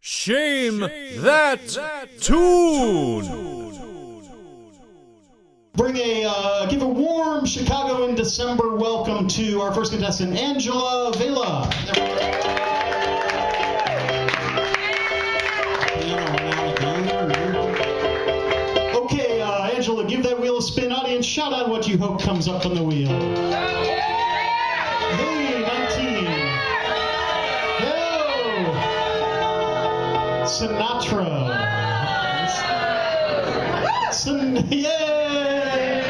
Shame that tune! Give a warm Chicago in December welcome to our first contestant, Angela Vela. Okay, Angela, give that wheel a spin. Audience, shout out what you hope comes up on the wheel. Hey, 19. Yo! Sinatra. Yay!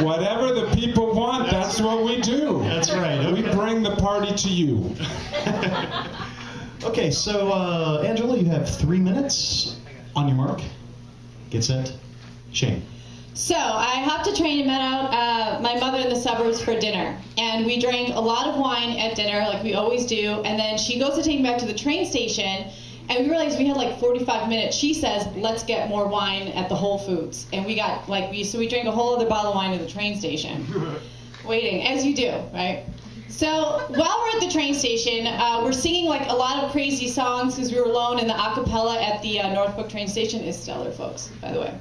Whatever the people want, that's what we do. That's right. Okay. We bring the party to you. Okay, so Angela, you have 3 minutes. On your mark. Get set. Shane. So I hopped a train and met out my mother in the suburbs for dinner. And we drank a lot of wine at dinner, like we always do. And then she goes to take me back to the train station. And we realized we had like 45 minutes. She says, let's get more wine at the Whole Foods. And we got so we drank a whole other bottle of wine at the train station. Waiting, as you do, right? So while we're at the train station, we're singing like a lot of crazy songs because we were alone, and the a cappella at the Northbrook train station is stellar, folks, by the way.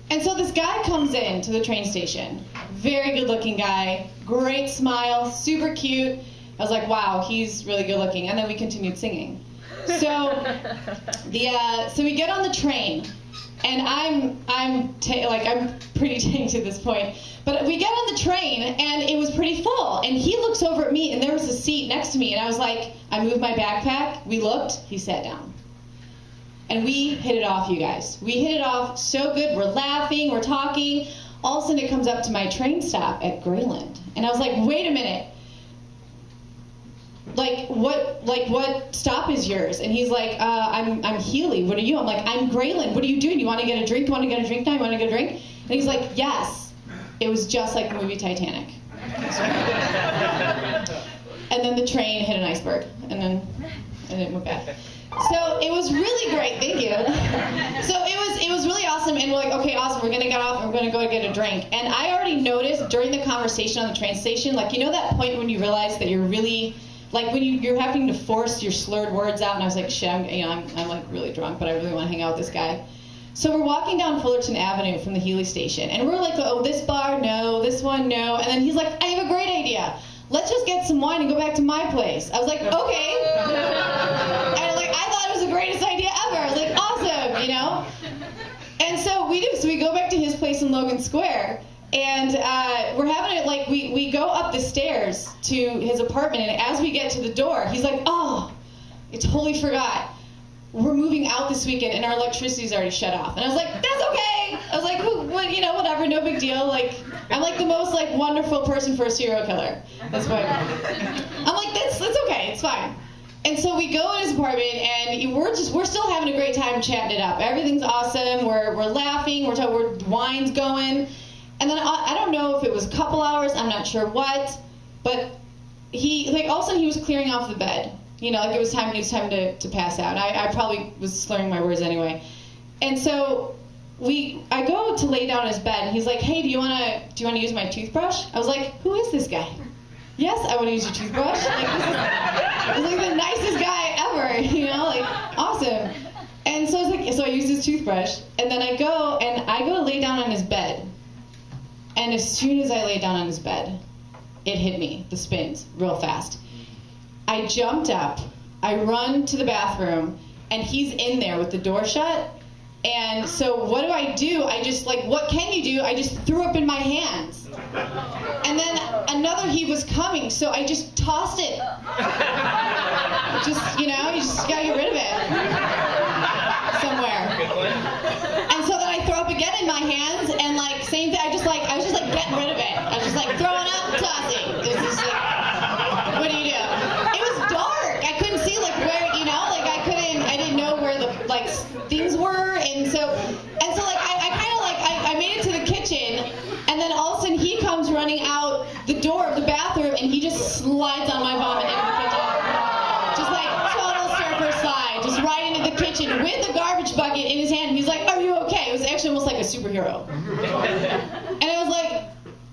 And so this guy comes in to the train station. Very good looking guy, great smile, super cute. I was like, wow, he's really good looking. And then we continued singing. So we get on the train, and I'm pretty tanked at this point. But we get on the train, and it was pretty full. And he looks over at me, and there was a seat next to me. And I was like, I moved my backpack. We looked. He sat down. And we hit it off, you guys. We hit it off so good. We're laughing. We're talking. All of a sudden, it comes up to my train stop at Grayland. And I was like, wait a minute. What stop is yours? And he's like, I'm Healy. What are you? I'm like, I'm Grayland. What are you doing? You want to get a drink? You want to get a drink now? You want to get a drink? And he's like, yes. It was just like the movie Titanic. And then the train hit an iceberg, and then it went back. So it was really great. Thank you. So it was really awesome, and we're like, okay, awesome. We're gonna get off, and we're gonna go get a drink. And I already noticed during the conversation on the train station, like, you know that point when you realize that you're really, like, when you're having to force your slurred words out. And I was like, shit, I'm like really drunk, but I really want to hang out with this guy. So we're walking down Fullerton Avenue from the Healy station, and we're like, oh, this bar, no, this one, no. And then he's like, I have a great idea. Let's just get some wine and go back to my place. I was like, okay. And I thought it was the greatest idea ever. I was like, awesome, you know? And so we do. So we go back to his place in Logan Square, and we're having it, like, we go up the stairs to his apartment, and as we get to the door, he's like, oh, I totally forgot. We're moving out this weekend, and our electricity's already shut off. And I was like, that's okay. I was like, whatever, no big deal. Like, I'm like the most like wonderful person for a serial killer. That's why I'm like, that's okay, it's fine. And so we go in his apartment, and we're still having a great time chatting it up. Everything's awesome. We're laughing. We're wine's going. And then I don't know if it was a couple hours. I'm not sure what, but he all of a sudden he was clearing off the bed. You know, like it was time to pass out. I probably was slurring my words anyway. And so I go to lay down on his bed, and he's like, hey, do you wanna use my toothbrush? I was like, who is this guy? Yes, I want to use your toothbrush. Like, this is like the nicest guy ever, you know, like awesome. And so I was like, so I used his toothbrush, and then I go to lay down on his bed. And as soon as I lay down on his bed, it hit me, the spins, real fast. I jumped up, I run to the bathroom, and he's in there with the door shut. And so what do? I just, like, what can you do? I just threw up in my hands. And then another heave was coming, so I just tossed it. Just, you just gotta get rid of it. Somewhere. And so then I throw up again in my hands, and like, same thing, I was just like getting rid of it. I was just like throwing up, tossing. This is like, what do you do? It was dark. I couldn't see like where, like I didn't know where the like things were, and so like I made it to the kitchen, and then all of a sudden he comes running out the door of the bathroom, and he just slides on my vomit into the kitchen. Just like total surfer slide, just right into the kitchen with the garbage bucket in his hand. He's like, are you okay? It was actually almost like a superhero. And I was like,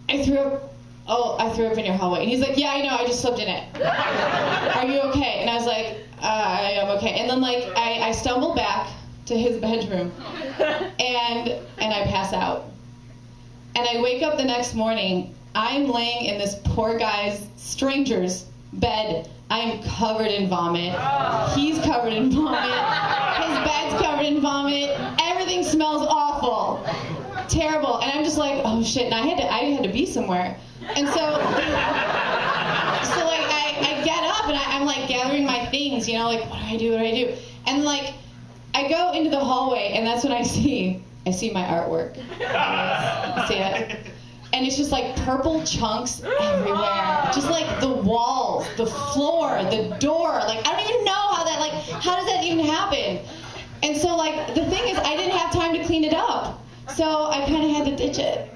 I threw up oh, I threw up in your hallway. And he's like, yeah, I know, I just slipped in it. Are you okay? And I was like, I am okay. And then like I stumble back to his bedroom and I pass out. And I wake up the next morning, I'm laying in this poor guy's, stranger's bed. I am covered in vomit. He's covered in vomit. His bed's covered in vomit. Everything smells awful. Terrible. And I'm just like, oh shit. And I had to be somewhere. And so like I get up and I'm like gathering my things, you know, like what do I do? And like I go into the hallway and that's when I see my artwork. See it? And it's just like purple chunks everywhere. Just like the walls, the floor, the door. Like I don't even know how does that even happen? And so like the thing is I didn't have time to clean it up. So I kind of had to ditch it.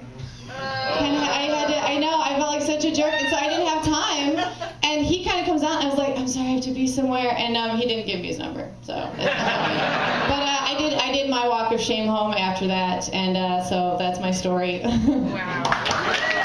I know, I felt like such a jerk, and so I didn't have time. And he kind of comes out, and I was like, I'm sorry, I have to be somewhere. And he didn't give me his number, so. But I did my walk of shame home after that, and so that's my story. Wow.